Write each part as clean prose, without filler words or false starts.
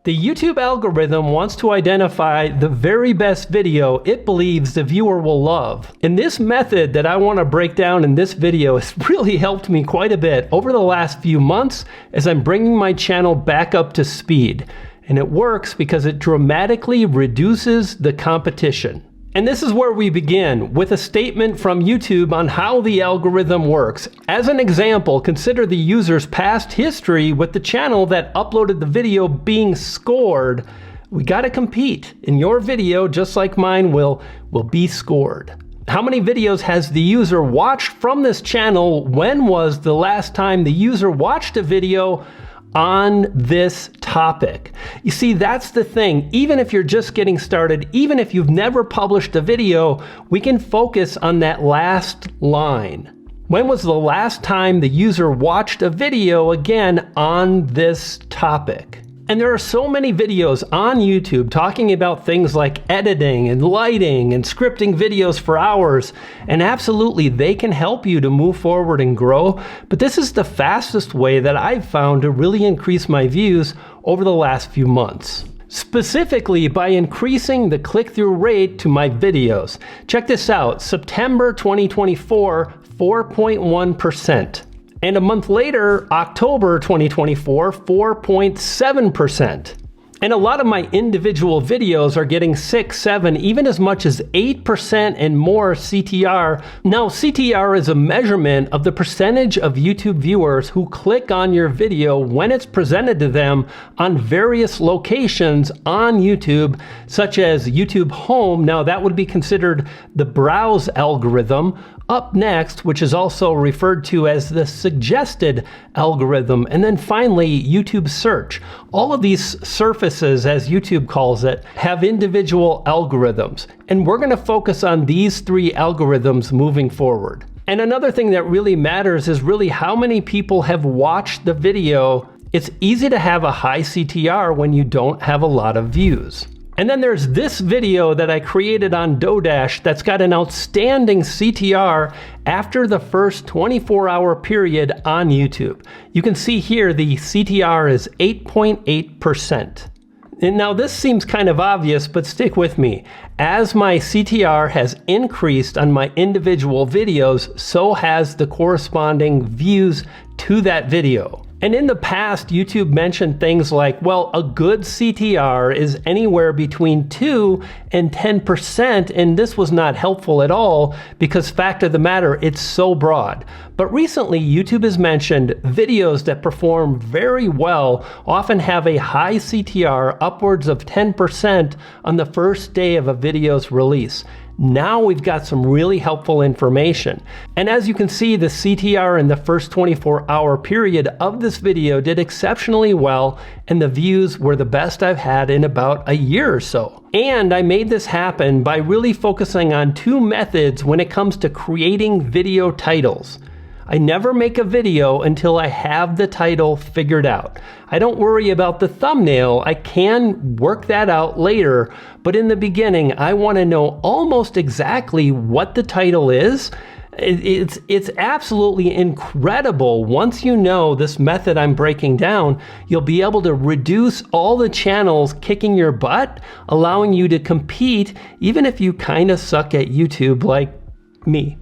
The YouTube algorithm wants to identify the very best video it believes the viewer will love. And this method that I want to break down in this video has really helped me quite a bit over the last few months as I'm bringing my channel back up to speed. And it works because it dramatically reduces the competition. And this is where we begin with a statement from YouTube on how the algorithm works. As an example, consider the user's past history with the channel that uploaded the video being scored. We gotta compete, and your video, just like mine, will be scored. How many videos has the user watched from this channel? When was the last time the user watched a video on this topic? You see, that's the thing. Even if you're just getting started, even if you've never published a video, we can focus on that last line. When was the last time the user watched a video, again, on this topic? And there are so many videos on YouTube talking about things like editing and lighting and scripting videos for hours. And absolutely, they can help you to move forward and grow. But this is the fastest way that I've found to really increase my views over the last few months. Specifically by increasing the click-through rate to my videos. Check this out, September 2024, 4.1%. And a month later, October 2024, 4.7%. And a lot of my individual videos are getting 6, 7, even as much as 8% and more CTR. Now, CTR is a measurement of the percentage of YouTube viewers who click on your video when it's presented to them on various locations on YouTube, such as YouTube Home. Now, that would be considered the browse algorithm. Up next, which is also referred to as the suggested algorithm, and then finally YouTube search. All of these surfaces, as YouTube calls it, have individual algorithms, and we're going to focus on these three algorithms moving forward. And another thing that really matters is really how many people have watched the video. It's easy to have a high CTR when you don't have a lot of views. And then there's this video that I created on Dodash that's got an outstanding CTR after the first 24-hour period on YouTube. You can see here the CTR is 8.8%. And now this seems kind of obvious, but stick with me. As my CTR has increased on my individual videos, so has the corresponding views to that video. And in the past, YouTube mentioned things like, well, a good CTR is anywhere between 2 and 10%, and this was not helpful at all because fact of the matter, it's so broad. But recently, YouTube has mentioned videos that perform very well often have a high CTR, upwards of 10% on the first day of a video's release. Now we've got some really helpful information. And as you can see, the CTR in the first 24-hour period of this video did exceptionally well, and the views were the best I've had in about a year or so. And I made this happen by really focusing on two methods when it comes to creating video titles. I never make a video until I have the title figured out. I don't worry about the thumbnail. I can work that out later, but in the beginning, I want to know almost exactly what the title is. It's absolutely incredible. Once you know this method I'm breaking down, you'll be able to reduce all the channels kicking your butt, allowing you to compete even if you kind of suck at YouTube like me.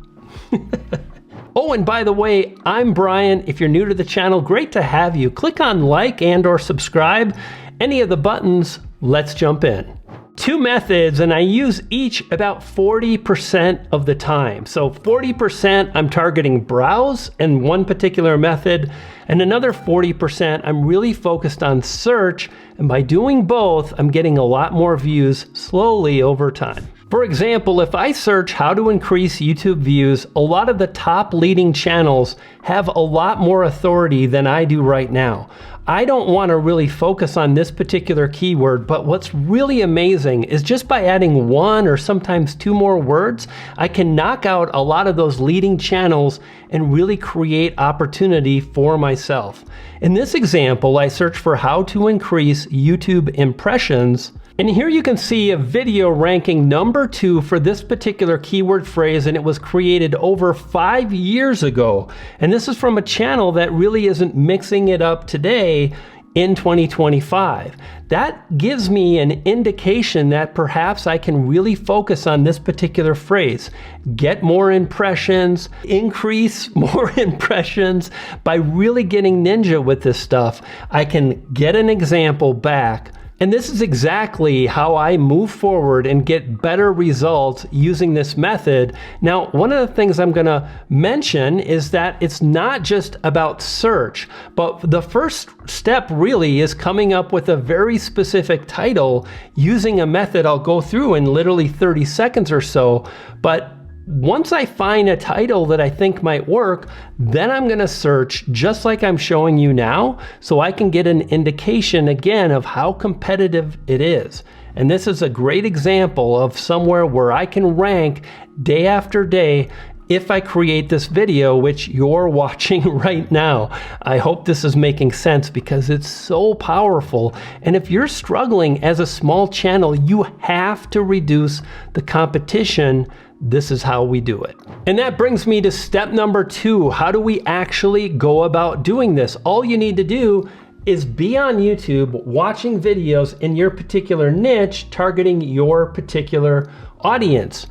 Oh, and by the way, I'm Brian. If you're new to the channel, great to have you. Click on like and or subscribe. Any of the buttons, let's jump in. Two methods, and I use each about 40% of the time. So 40% I'm targeting browse and one particular method, and another 40% I'm really focused on search, and by doing both, I'm getting a lot more views slowly over time. For example, if I search how to increase YouTube views, a lot of the top leading channels have a lot more authority than I do right now. I don't want to really focus on this particular keyword, but what's really amazing is just by adding one or sometimes two more words, I can knock out a lot of those leading channels and really create opportunity for myself. In this example, I searched for how to increase YouTube impressions. And here you can see a video ranking number 2 for this particular keyword phrase, and it was created over 5 years ago. And this is from a channel that really isn't mixing it up today. in 2025. That gives me an indication that perhaps I can really focus on this particular phrase. Get more impressions, increase more impressions. By really getting ninja with this stuff, I can get an example back. And this is exactly how I move forward and get better results using this method. Now, one of the things I'm going to mention is that it's not just about search, but the first step really is coming up with a very specific title using a method I'll go through in literally 30 seconds or so. But once I find a title that I think might work, then I'm going to search just like I'm showing you now, so I can get an indication again of how competitive it is. And this is a great example of somewhere where I can rank day after day if I create this video, which you're watching right now. I hope this is making sense because it's so powerful. And if you're struggling as a small channel, you have to reduce the competition. This is how we do it. And that brings me to step number 2. How do we actually go about doing this? All you need to do is be on YouTube watching videos in your particular niche, targeting your particular audience.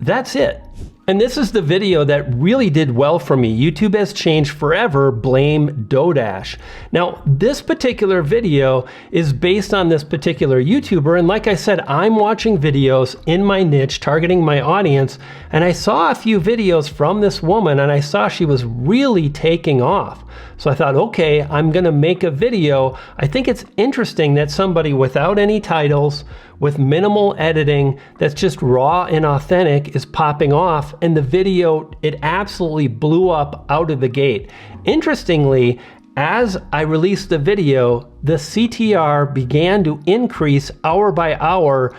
That's it. And this is the video that really did well for me. YouTube has changed forever, blame Dodash. Now, this particular video is based on this particular YouTuber, and like I said, I'm watching videos in my niche, targeting my audience, and I saw a few videos from this woman, and I saw she was really taking off. So I thought, okay, I'm gonna make a video. I think it's interesting that somebody without any titles, with minimal editing, that's just raw and authentic, is popping off, and the video, it absolutely blew up out of the gate. Interestingly, as I released the video, the CTR began to increase hour by hour,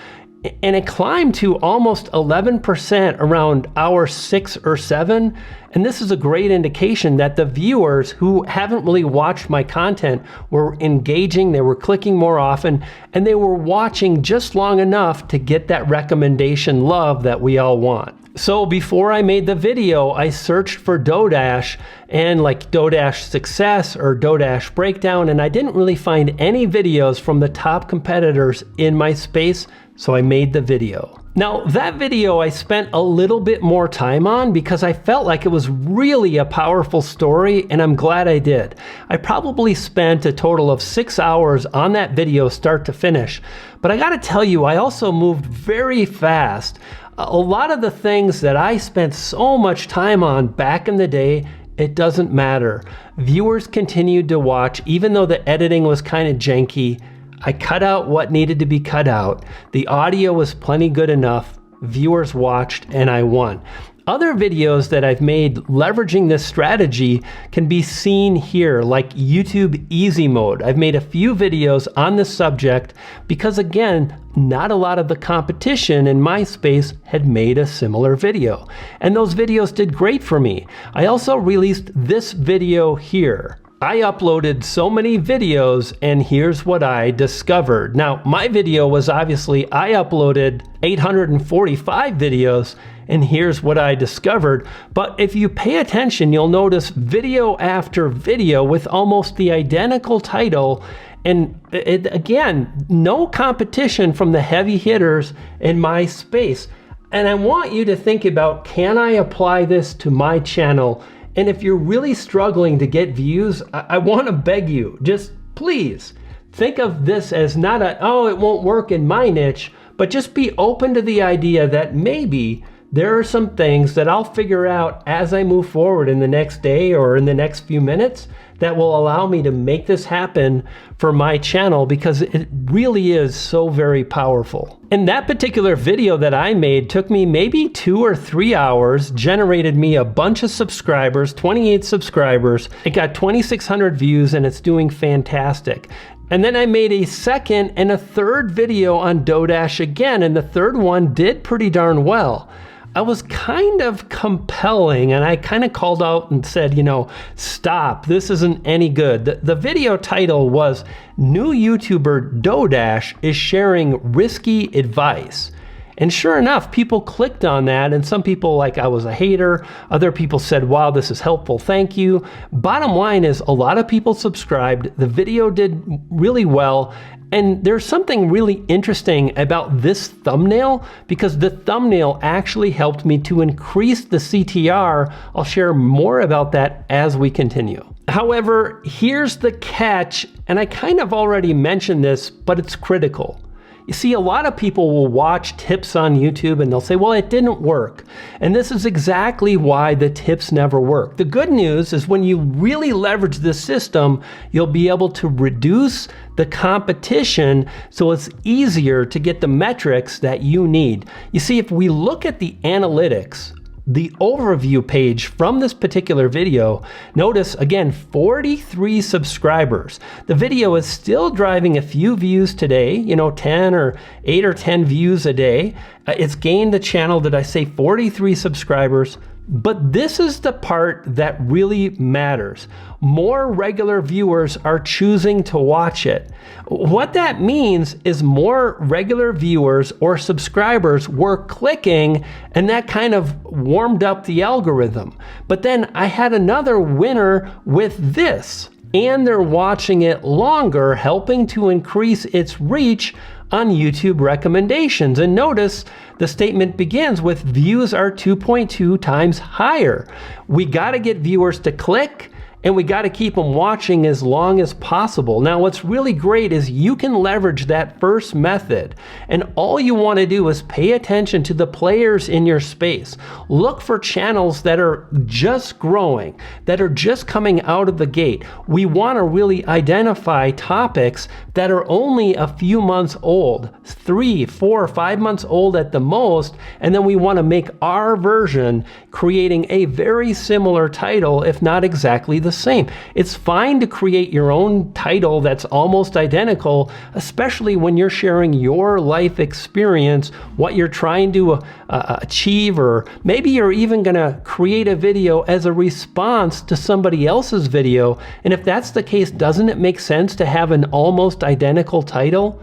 and it climbed to almost 11% around hour 6 or 7. And this is a great indication that the viewers who haven't really watched my content were engaging, they were clicking more often, and they were watching just long enough to get that recommendation love that we all want. So before I made the video, I searched for Dodash and like Dodash Success or Dodash Breakdown, and I didn't really find any videos from the top competitors in my space, so I made the video. Now, that video I spent a little bit more time on because I felt like it was really a powerful story, and I'm glad I did. I probably spent a total of 6 hours on that video start to finish. But I gotta tell you, I also moved very fast. A lot of the things that I spent so much time on back in the day, it doesn't matter. Viewers continued to watch, even though the editing was kind of janky. I cut out what needed to be cut out. The audio was plenty good enough. Viewers watched and I won. Other videos that I've made leveraging this strategy can be seen here, like YouTube Easy Mode. I've made a few videos on this subject because, again, not a lot of the competition in my space had made a similar video. And those videos did great for me. I also released this video here. I uploaded so many videos, and here's what I discovered. Now, my video was obviously, I uploaded 845 videos, and here's what I discovered. But if you pay attention, you'll notice video after video with almost the identical title. And again, no competition from the heavy hitters in my space. And I want you to think about, can I apply this to my channel? And if you're really struggling to get views, I want to beg you, just please think of this as not a, oh, it won't work in my niche, but just be open to the idea that maybe there are some things that I'll figure out as I move forward in the next day or in the next few minutes that will allow me to make this happen for my channel, because it really is so very powerful. And that particular video that I made took me maybe 2 or 3 hours, generated me a bunch of subscribers, 28 subscribers. It got 2,600 views, and it's doing fantastic. And then I made a second and a third video on Dodash again, and the third one did pretty darn well. I was kind of compelling, and I kind of called out and said, you know, stop, this isn't any good. The video title was New YouTuber Dodash is Sharing Risky Advice. And sure enough, people clicked on that, and some people like I was a hater. Other people said, wow, this is helpful, thank you. Bottom line is a lot of people subscribed. The video did really well. And there's something really interesting about this thumbnail because the thumbnail actually helped me to increase the CTR. I'll share more about that as we continue. However, here's the catch, and I kind of already mentioned this, but it's critical. You see, a lot of people will watch tips on YouTube and they'll say, well, it didn't work. And this is exactly why the tips never work. The good news is when you really leverage this system, you'll be able to reduce the competition so it's easier to get the metrics that you need. You see, if we look at the analytics, the overview page from this particular video, notice again 43 subscribers. The video is still driving a few views today, 10 or 8 or 10 views a day. It's gained the channel, did I say 43 subscribers? But this is the part that really matters. More regular viewers are choosing to watch it. What that means is more regular viewers or subscribers were clicking, and that kind of warmed up the algorithm. But then I had another winner with this, and they're watching it longer, helping to increase its reach on YouTube recommendations. And notice the statement begins with views are 2.2 times higher. We got to get viewers to click, and we got to keep them watching as long as possible. Now, what's really great is you can leverage that first method, and all you want to do is pay attention to the players in your space. Look for channels that are just growing, that are just coming out of the gate. We want to really identify topics that are only a few months old, 3, 4, 5 months old at the most, and then we want to make our version creating a very similar title, if not exactly the same. It's fine to create your own title that's almost identical, especially when you're sharing your life experience, what you're trying to achieve, or maybe you're even going to create a video as a response to somebody else's video. And if that's the case, doesn't it make sense to have an almost identical title?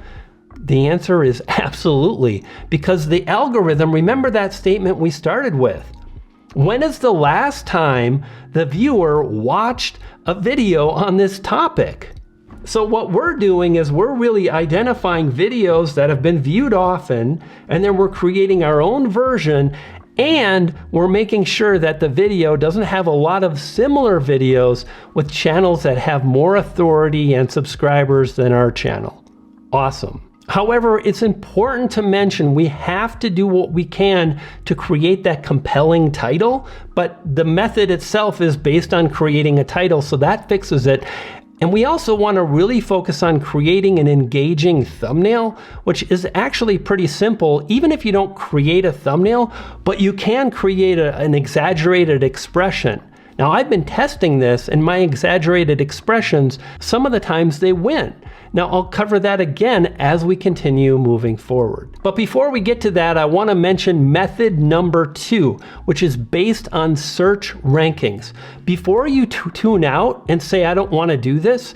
The answer is absolutely, because the algorithm, remember that statement we started with. When is the last time the viewer watched a video on this topic? So what we're doing is we're really identifying videos that have been viewed often, and then we're creating our own version, and we're making sure that the video doesn't have a lot of similar videos with channels that have more authority and subscribers than our channel. Awesome. However, it's important to mention we have to do what we can to create that compelling title, but the method itself is based on creating a title, so that fixes it. And we also want to really focus on creating an engaging thumbnail, which is actually pretty simple, even if you don't create a thumbnail, but you can create an exaggerated expression. Now, I've been testing this, and my exaggerated expressions, some of the times they win. Now, I'll cover that again as we continue moving forward. But before we get to that, I want to mention method number 2, which is based on search rankings. Before you tune out and say, I don't want to do this,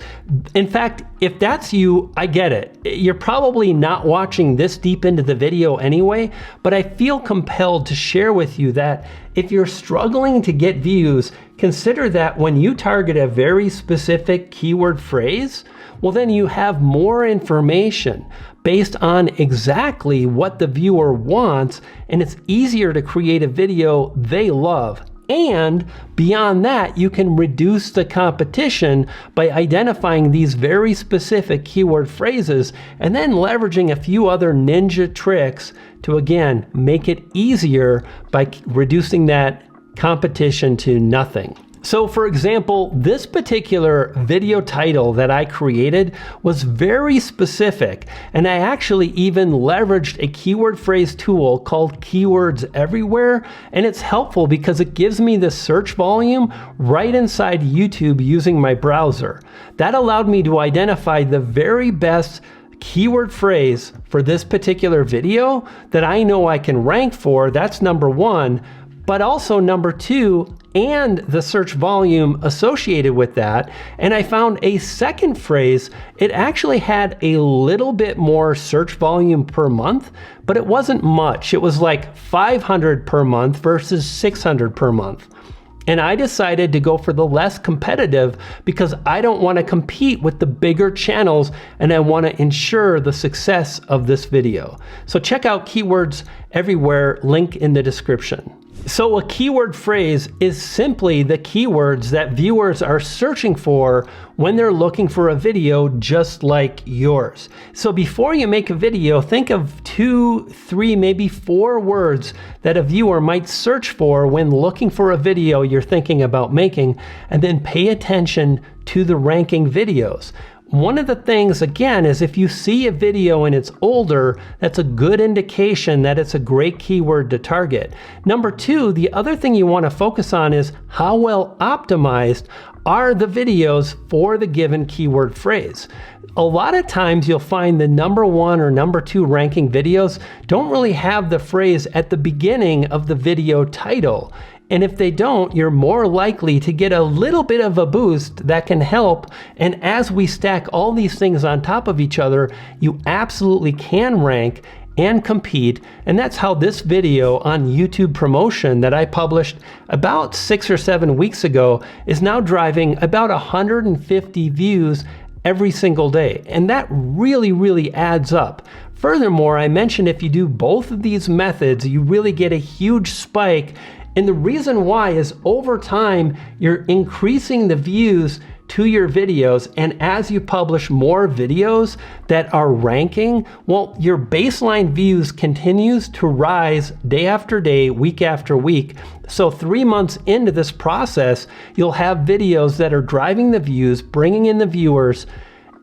in fact, if that's you, I get it. You're probably not watching this deep into the video anyway, but I feel compelled to share with you that if you're struggling to get views, consider that when you target a very specific keyword phrase, well, then you have more information based on exactly what the viewer wants, and it's easier to create a video they love. And beyond that, you can reduce the competition by identifying these very specific keyword phrases and then leveraging a few other ninja tricks to, again, make it easier by reducing that competition to nothing. So for example, this particular video title that I created was very specific, and I actually even leveraged a keyword phrase tool called Keywords Everywhere, and it's helpful because it gives me the search volume right inside YouTube using my browser. That allowed me to identify the very best keyword phrase for this particular video that I know I can rank for. That's number 1. But also number 2, and the search volume associated with that. And I found a second phrase, it actually had a little bit more search volume per month, but it wasn't much. It was like 500 per month versus 600 per month. And I decided to go for the less competitive because I don't want to compete with the bigger channels, and I want to ensure the success of this video. So check out Keywords Everywhere, link in the description. So a keyword phrase is simply the keywords that viewers are searching for when they're looking for a video just like yours. So before you make a video, think of 2, 3, maybe 4 words that a viewer might search for when looking for a video you're thinking about making, and then pay attention to the ranking videos. One of the things, again, is if you see a video and it's older, that's a good indication that it's a great keyword to target. Number 2, the other thing you want to focus on is how well optimized are the videos for the given keyword phrase. A lot of times you'll find the number 1 or number 2 ranking videos don't really have the phrase at the beginning of the video title. And if they don't, you're more likely to get a little bit of a boost that can help. And as we stack all these things on top of each other, you absolutely can rank and compete. And that's how this video on YouTube promotion that I published about 6 or 7 weeks ago is now driving about 150 views every single day. And that really adds up. Furthermore, I mentioned if you do both of these methods, you really get a huge spike. And the reason why is over time, you're increasing the views to your videos. And as you publish more videos that are ranking, well, your baseline views continues to rise day after day, week after week. So 3 months into this process, you'll have videos that are driving the views, bringing in the viewers,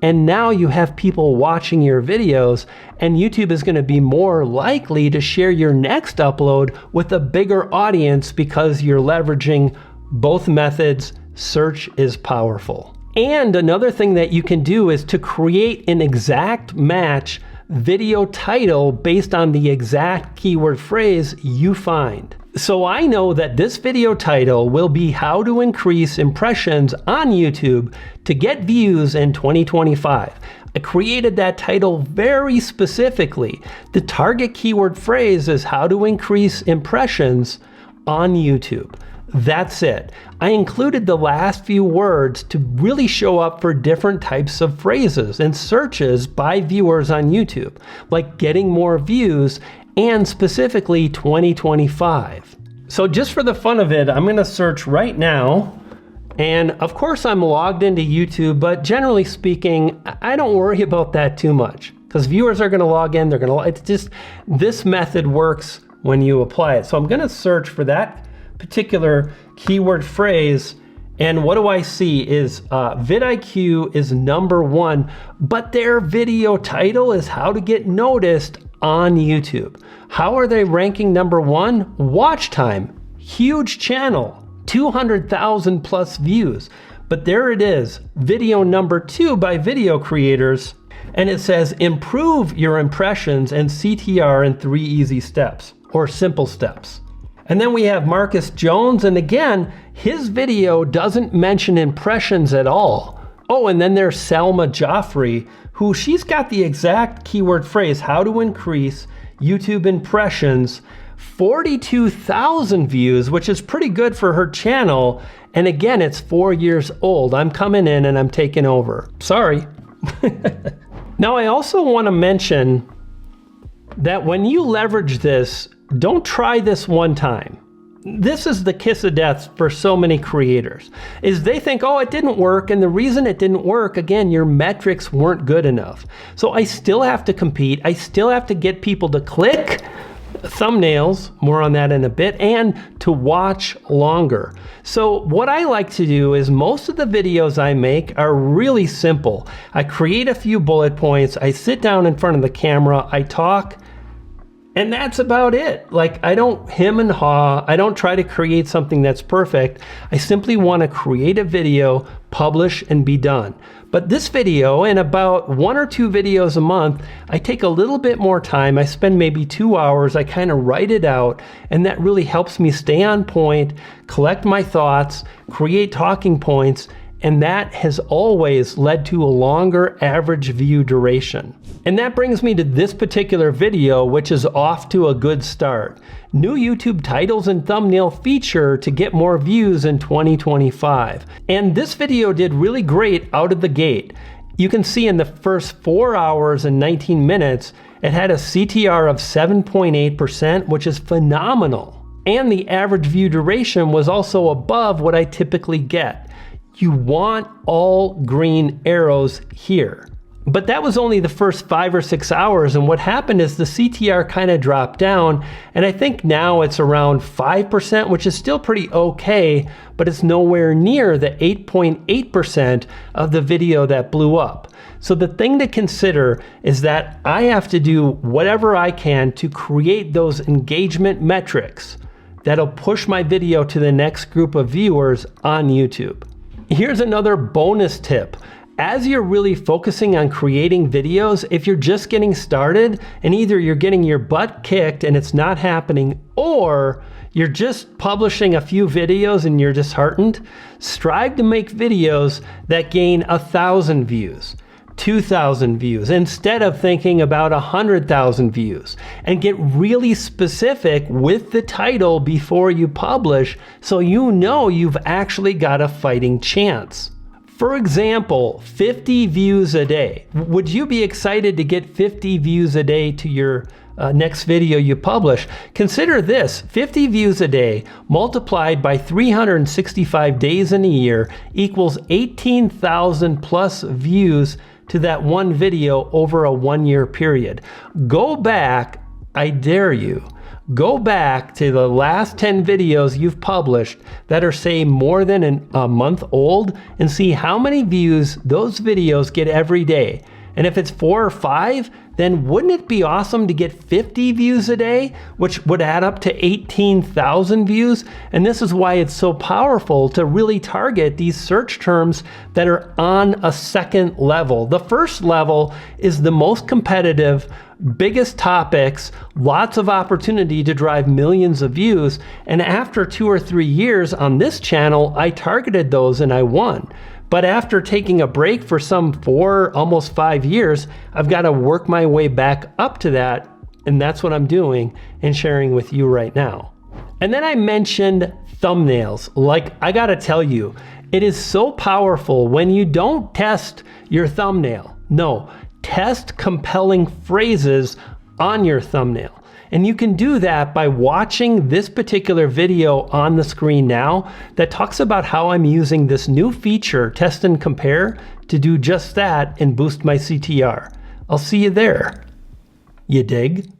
and now you have people watching your videos, and YouTube is going to be more likely to share your next upload with a bigger audience because you're leveraging both methods. Search is powerful. And another thing that you can do is to create an exact match video title based on the exact keyword phrase you find. So I know that this video title will be how to increase impressions on YouTube to get views in 2025. I created that title very specifically. The target keyword phrase is how to increase impressions on YouTube. That's it. I included the last few words to really show up for different types of phrases and searches by viewers on YouTube, like getting more views and specifically 2025. So just for the fun of it, I'm going to search right now. And of course I'm logged into YouTube, but generally speaking, I don't worry about that too much because viewers are going to log in. It's just, this method works when you apply it. So I'm going to search for that particular keyword phrase. And what do I see is vidIQ is number 1, but their video title is how to get noticed on YouTube. How are they ranking number 1? Watch time, huge channel, 200,000 plus views. But there it is, video number 2 by video creators. And it says improve your impressions and CTR in 3 easy steps or simple steps. And then we have Marcus Jones, and again, his video doesn't mention impressions at all. Oh, and then there's Selma Joffrey, who she's got the exact keyword phrase, how to increase YouTube impressions, 42,000 views, which is pretty good for her channel. And again, it's 4 years old. I'm coming in and I'm taking over. Sorry. Now, I also want to mention that when you leverage this, don't try this one time. This is the kiss of death for so many creators, is they think, oh, it didn't work. And the reason it didn't work, again, your metrics weren't good enough. So I still have to compete. I still have to get people to click thumbnails, more on that in a bit, and to watch longer. So what I like to do is most of the videos I make are really simple. I create a few bullet points. I sit down in front of the camera. I talk And that's about it. Like, I don't hem and haw. I don't try to create something that's perfect. I simply want to create a video, publish, and be done. But this video, and about 1 or 2 videos a month, I take a little bit more time. I spend maybe 2 hours. I kind of write it out, and that really helps me stay on point, collect my thoughts, create talking points, and that has always led to a longer average view duration. And that brings me to this particular video, which is off to a good start. New YouTube titles and thumbnail feature to get more views in 2025. And this video did really great out of the gate. You can see in the first 4 hours and 19 minutes, it had a CTR of 7.8%, which is phenomenal. And the average view duration was also above what I typically get. You want all green arrows here. But that was only the first 5 or 6 hours, and what happened is the CTR kind of dropped down, and I think now it's around 5%, which is still pretty okay, but it's nowhere near the 8.8% of the video that blew up. So the thing to consider is that I have to do whatever I can to create those engagement metrics that'll push my video to the next group of viewers on YouTube. Here's another bonus tip. As you're really focusing on creating videos, if you're just getting started and either you're getting your butt kicked and it's not happening, or you're just publishing a few videos and you're disheartened, strive to make videos that gain 1,000 views. 2,000 views instead of thinking about 100,000 views, and get really specific with the title before you publish so you know you've actually got a fighting chance. For example, 50 views a day. Would you be excited to get 50 views a day to your next video you publish? Consider this: 50 views a day multiplied by 365 days in a year equals 18,000 plus views to that one video over a 1-year period. Go back, I dare you, go back to the last 10 videos you've published that are, say, more than a month old, and see how many views those videos get every day. And if it's 4 or 5, then wouldn't it be awesome to get 50 views a day, which would add up to 18,000 views? And this is why it's so powerful to really target these search terms that are on a second level. The first level is the most competitive, biggest topics, lots of opportunity to drive millions of views. And after 2 or 3 years on this channel, I targeted those and I won. But after taking a break for some 4, almost 5 years, I've got to work my way back up to that. And that's what I'm doing and sharing with you right now. And then I mentioned thumbnails. Like, I got to tell you, it is so powerful when you don't test your thumbnail. No, test compelling phrases on your thumbnail. And you can do that by watching this particular video on the screen now that talks about how I'm using this new feature, Test and Compare, to do just that and boost my CTR. I'll see you there. You dig?